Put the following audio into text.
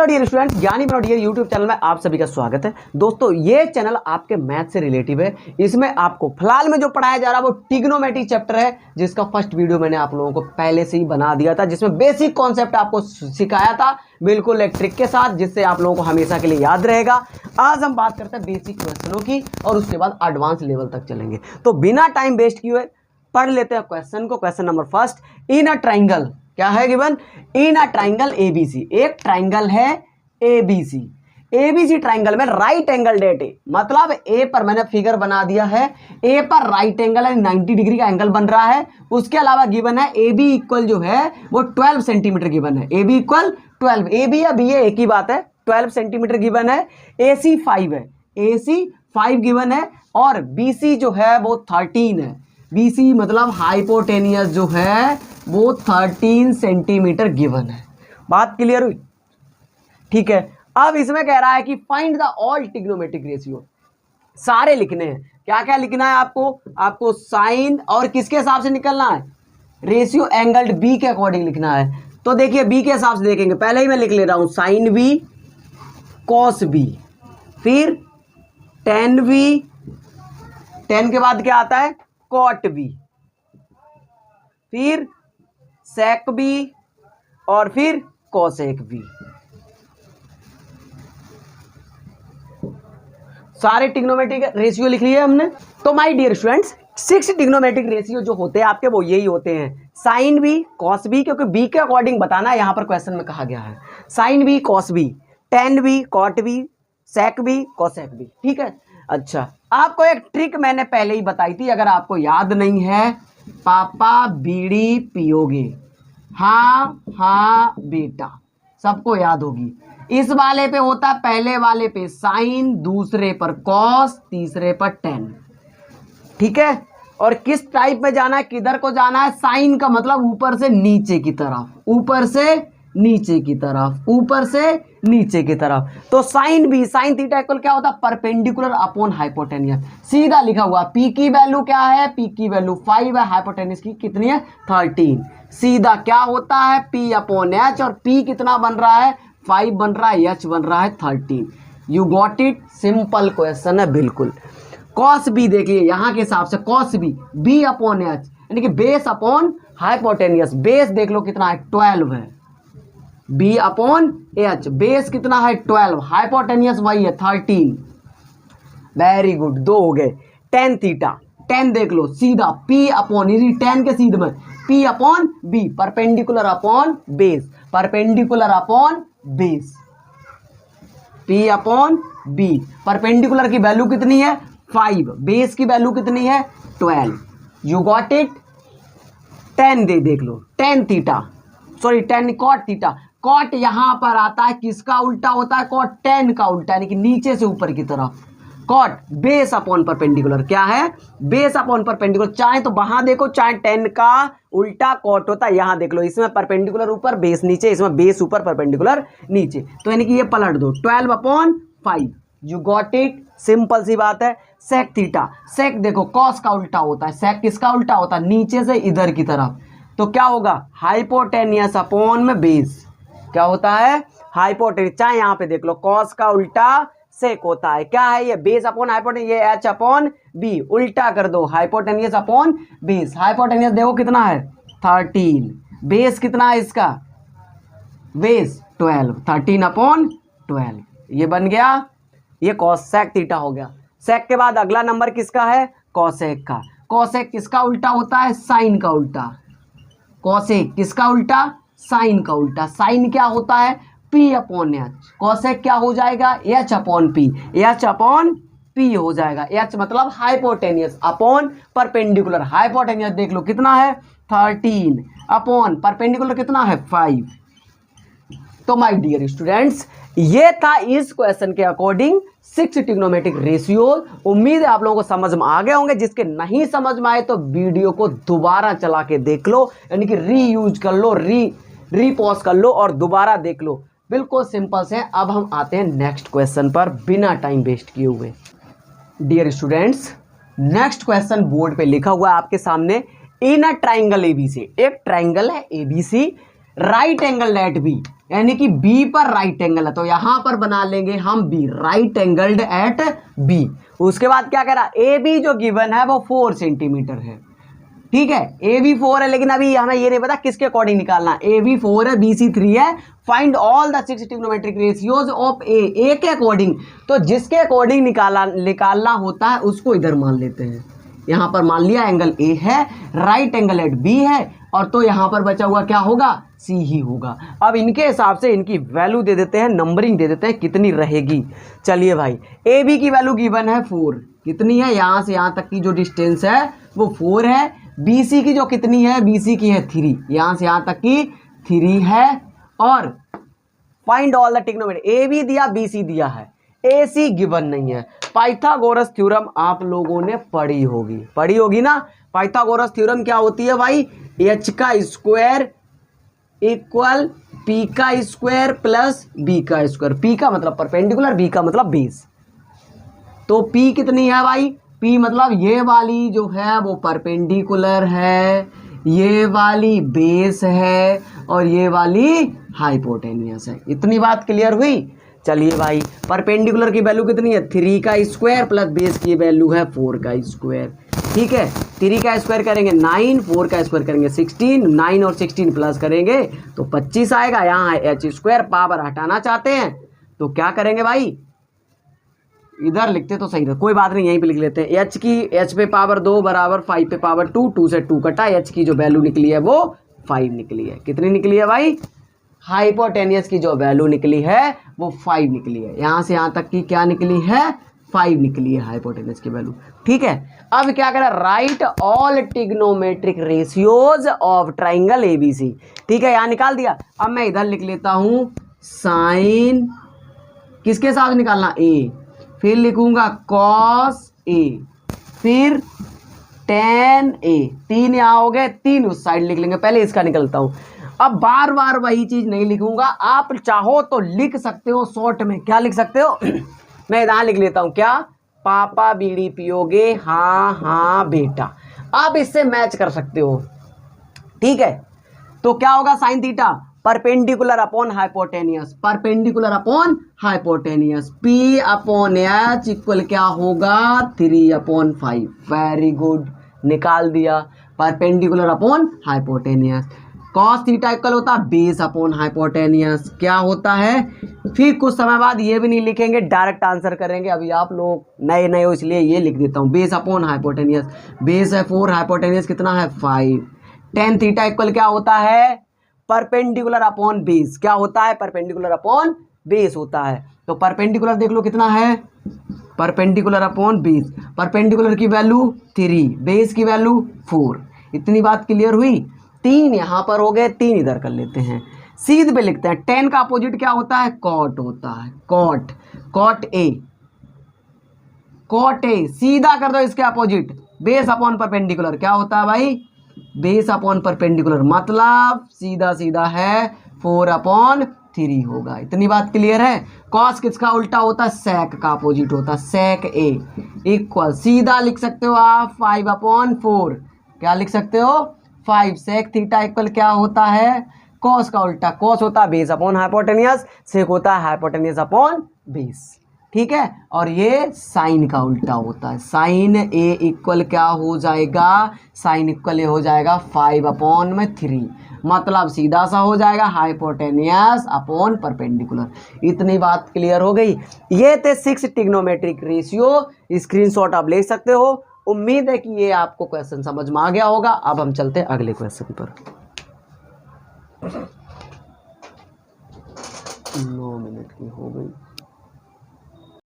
Hello dear student, ज्ञानी बनो dear YouTube channel में आप सभी का स्वागत है। दोस्तों ये चैनल आपके मैथ से रिलेटिव है। इसमें आपको फिलहाल में जो पढ़ाया जा रहा है वो ट्रिग्नोमेट्री चैप्टर है, जिसका फर्स्ट वीडियो मैंने आप लोगों को पहले से ही बना दिया था, जिसमें बेसिक कॉन्सेप्ट आपको सिखाया था बिल्कुल एक ट्रिक के साथ, जिससे आप लोगों को हमेशा के लिए याद रहेगा। आज हम बात करते हैं बेसिक क्वेश्चनों की और उसके बाद एडवांस लेवल तक चलेंगे। तो बिना टाइम वेस्ट किए पढ़ लेते हैं क्वेश्चन को। Question number first, in a triangle, क्या है given? In a triangle ABC, एक ट्राइंगल है एबीसी। एबीसी ट्राइंगल में राइट एंगल डेट ए, मतलब ए पर मैंने फिगर बना दिया है, ए पर राइट एंगल है, 90 डिग्री का एंगल बन रहा है। उसके अलावा गिवन है ए बी इक्वल जो है वो 12 सेंटीमीटर गिवन है। A B equal 12, A B या बी ए एक ही बात है, 12 सेंटीमीटर गिवन है। ए सी 5 है, ए सी 5 गिवन है और बी सी जो है वो 13 है। बी सी मतलब हाइपोटेनियस जो है वो 13 सेंटीमीटर गिवन है। बात क्लियर हुई? ठीक है। अब इसमें कह रहा है कि find the all trigonometric ratio, सारे लिखने हैं। क्या क्या लिखना है आपको साइन और किसके हिसाब से निकलना है? रेशियो एंगल बी के अकॉर्डिंग लिखना है। तो देखिए बी के हिसाब से देखेंगे, पहले ही मैं लिख ले रहा हूं साइन बी, कॉस बी, फिर टेन बी, टेन के बाद क्या आता है? कॉट बी, फिर सेक बी और फिर कोसेक बी। सारे ट्रिग्नोमेट्रिक रेशियो लिख लिए हमने। तो my dear students, 6 trigonometric ratio जो होते हैं आपके वो यही होते हैं, साइन बी, कॉस बी, क्योंकि बी के अकॉर्डिंग बताना है, यहां पर क्वेश्चन में कहा गया है sine B, cos B, tan B, cot B, sec B, cosec B. ठीक है। अच्छा, आपको एक ट्रिक मैंने पहले ही बताई थी, अगर आपको याद नहीं है, पापा बीड़ी पियोगे, हाँ हाँ बेटा, सबको याद होगी। इस वाले पे होता है, पहले वाले पे साइन, दूसरे पर कॉस, तीसरे पर टेन। ठीक है। और किस टाइप में जाना है, किधर को जाना है? साइन का मतलब ऊपर से नीचे की तरफ, ऊपर से नीचे की तरफ, ऊपर से नीचे की तरफ। तो sine B, sine theta equal क्या होता है? Perpendicular upon hypotenuse. सीधा लिखा हुआ, पी की वैल्यू क्या है? पी की वैल्यू 5 है, हाइपोटेनियस की कितनी है? 13। सीधा क्या होता है? पी अपॉन एच, और पी कितना बन रहा है? 5 बन रहा है, एच बन रहा है 13। You got it? Simple question है बिल्कुल। कॉस बी देखिए यहां के हिसाब से, cos B, B upon H, यानी कि बेस अपॉन हाइपोटेनियस। बेस देख लो कितना है? 12 है। बी अपॉन एच, बेस कितना है? 12, हाइपोटेनियस वही है 13। वेरी गुड, 2 हो गए। टेन थीटा, टेन देख लो सीधा पी अपॉन, इसी टेन के सीध में P upon B, perpendicular upon base, perpendicular upon base, P upon B. Perpendicular की वैल्यू कितनी है? 5, बेस की वैल्यू कितनी है? 12। You got it? टेन देख लो, tan theta, sorry tan cot theta. Cot यहां पर आता है, किसका उल्टा होता है? कॉट टेन का उल्टा, यानी कि नीचे से ऊपर की तरफ। कॉट बेस अपॉन परपेंडिकुलर, क्या है? Base upon perpendicular. चाहे तो वहां देखो, चाहे टेन का उल्टा कॉट होता है, यहां देख लो, इसमें परपेंडिकुलर ऊपर, बेस नीचे, इसमें बेस ऊपर, परपेंडिकुलर नीचे। तो यानी कि ये पलट दो, 12 upon 5। You got it? Simple सी बात है। सेक थीटा, सेक देखो कॉस का उल्टा होता है, सेक किसका उल्टा होता है? नीचे से इधर की तरफ। तो क्या होगा? हाइपोटेनियस अपॉन में बेस। क्या होता है? हाइपोटेनियस। चाहे यहां पे देख लो, कॉस का उल्टा सेक होता है, क्या है ये? बेस अपॉन हाइपोटेनियस, ये एच अपॉन बी, उल्टा कर दो, हाइपोटेनियस अपॉन बेस। हाइपोटेनियस देखो कितना है? 13। बेस कितना है इसका? Base 12, 13 upon 12। ये बन गया, ये कॉसेक थीटा हो गया। सेक के बाद अगला नंबर किसका है? कॉसेक का। कॉसेक किसका उल्टा होता है? साइन का उल्टा। कॉसेक किसका उल्टा? साइन का उल्टा। साइन क्या होता है? P upon H. कॉसेक क्या हो जाएगा? H upon P, H upon P हो जाएगा। एच मतलब हाइपोटेनियस अपॉन परपेंडिकुलर। हाइपोटेनियस देख लो कितना है? 13 अपॉन परपेंडिकुलर कितना है? 5। तो माय डियर स्टूडेंट्स, ये था इस क्वेश्चन के अकॉर्डिंग 6 ट्रिग्नोमेट्रिक रेशियो। उम्मीद है आप लोगों को समझ में आ गए होंगे। जिसके नहीं समझ में आए तो वीडियो को दोबारा चला के देख लो, यानी कि रीयूज कर लो, रीपॉज कर लो और दोबारा देख लो। बिल्कुल सिंपल से। अब हम आते हैं नेक्स्ट क्वेश्चन पर बिना टाइम वेस्ट किए हुए। Dear students, next question board पे लिखा हुआ है आपके सामने, इन अ ट्राइंगल एबीसी। एक ट्राइंगल है ABC, right angle at B, यानी कि बी पर राइट एंगल है, तो यहां पर बना लेंगे हम B, right angled at B. उसके बाद क्या कह रहा, ए बी जो गिवन है वो 4 सेंटीमीटर है, ठीक है, ए बी 4 है, लेकिन अभी हमें ये नहीं पता किसके अकॉर्डिंग निकालना, ए बी 4 है, बी सी 3 है, find all the 6 trigonometric ratios of A के अकॉर्डिंग, तो जिसके अकॉर्डिंग निकालना होता है उसको इधर मान लेते हैं। यहां पर मान लिया एंगल ए है, राइट एंगल एट बी है, और तो यहां पर बचा हुआ क्या होगा, सी ही होगा। अब इनके हिसाब से इनकी वैल्यू दे देते हैं, नंबरिंग दे देते हैं कितनी रहेगी। चलिए भाई, ए बी की वैल्यू गिवन है 4, कितनी है, यहां से यहां तक की जो डिस्टेंस है वो 4 है। बी सी की जो कितनी है, बी सी की है 3, यहां से यहां तक की 3 है। और find all the trigonometry, A B दिया, बी सी दिया है, ए सी गिवन नहीं है। पाइथागोरस थ्योरम आप लोगों ने पढ़ी होगी ना। पाइथागोरस थ्योरम क्या होती है भाई, एच का स्क्वायर इक्वल पी का स्क्वायर प्लस बी का स्क्वायर, पी का मतलब परपेंडिकुलर, बी का मतलब बेस। तो पी कितनी है भाई, पी मतलब ये वाली जो है वो परपेंडिकुलर है, ये वाली बेस है, और ये वाली हाइपोटेनियस है। इतनी बात क्लियर हुई। चलिए भाई, परपेंडिकुलर की वैल्यू कितनी है, 3 का स्क्वायर प्लस बेस की वैल्यू है 4 का स्क्वायर, ठीक है। 3 का स्क्वायर करेंगे 9, 4 का स्क्वायर करेंगे 16, 9 और 16 प्लस करेंगे तो 25 आएगा। यहाँ है एच स्क्वायर, पावर हटाना चाहते हैं तो क्या करेंगे भाई, इधर लिखते तो सही था, कोई बात नहीं, यहीं पे लिख लेते हैं। एच की, एच पे पावर 2 बराबर 5 पे पावर 2, 2 से 2 कटा, एच की जो वैल्यू निकली है वो 5 निकली है। कितनी निकली है भाई, हाइपोटेनियस की जो वैल्यू निकली है वो 5 निकली है। यहां से यहां तक की क्या निकली है, 5 निकली है हाइपोटेनियस की वैल्यू, ठीक है। अब क्या करें, right all trigonometric ratios of triangle ABC, ठीक है, यहां निकाल दिया। अब मैं इधर लिख लेता हूं साइन, किसके साथ निकालना, ए, फिर लिखूंगा कॉस ए, फिर टेन ए, 3 यहां हो गए, 3 उस साइड लिख लेंगे। पहले इसका निकलता हूं, अब बार बार वही चीज नहीं लिखूंगा, आप चाहो तो लिख सकते हो शॉर्ट में। क्या लिख सकते हो मैं यहां लिख लेता हूं, क्या, पापा बीड़ी पियोगे, हाँ हाँ बेटा। आप इससे मैच कर सकते हो, ठीक है। तो क्या होगा, sine theta perpendicular upon hypotenuse, perpendicular upon hypotenuse, P upon H equal क्या होगा, 3/5। वेरी गुड, निकाल दिया, perpendicular upon hypotenuse. Cos theta equal होता है बेस अपॉन हाइपोटेनियस, क्या होता है। फिर कुछ समय बाद ये भी नहीं लिखेंगे, डायरेक्ट आंसर करेंगे। अभी आप लोग नए नए हो इसलिए ये लिख देता हूँ, बेस अपॉन हाइपोटेनियस, बेस है 4, हाइपोटेनियस कितना है 5। टेन थीटा इक्वल क्या होता है, परपेंडिकुलर अपॉन बेस, क्या होता है, परपेंडिकुलर अपॉन बेस होता है। तो परपेंडिकुलर देख लो कितना है, परपेंडिकुलर अपॉन बेस, परपेंडिकुलर की वैल्यू 3, बेस की वैल्यू 4। इतनी बात क्लियर हुई। 3 यहां पर हो गए, 3 इधर कर लेते हैं, सीध पे लिखते हैं। 10 का अपोजिट क्या होता है, कॉट होता है, cot, cot A, cot A, सीधा कर दो इसके अपोजिट, बेस अपॉन परपेंडिकुलर क्या होता है भाई, बेस अपॉन परपेंडिकुलर, मतलब सीधा सीधा है 4/3 होगा। इतनी बात क्लियर है। कॉस किसका उल्टा होता है, सेक का अपोजिट होता है, सेक ए इक्वल, सीधा लिख सकते हो आप 5/4, क्या लिख सकते हो 5। सेक थीटा इक्वल क्या होता है, कॉस का उल्टा, कॉस होता है बेस अपॉन हाइपोटेनियस, सेक होता है हाइपोटेनियस अपॉन बेस, ठीक है। और ये साइन का उल्टा होता है, साइन ए इक्वल क्या हो जाएगा, साइन इक्वल ए हो जाएगा 5/3, मतलब सीधा सा हो जाएगा हाइपोटेनियस अपॉन परपेंडिकुलर। इतनी बात क्लियर हो गई। ये थे 6 ट्रिग्नोमेट्रिक रेशियो, स्क्रीनशॉट आप ले सकते हो। उम्मीद है कि ये आपको क्वेश्चन समझ में आ गया होगा। अब हम चलते हैं अगले क्वेश्चन पर। 9 मिनट की हो गई।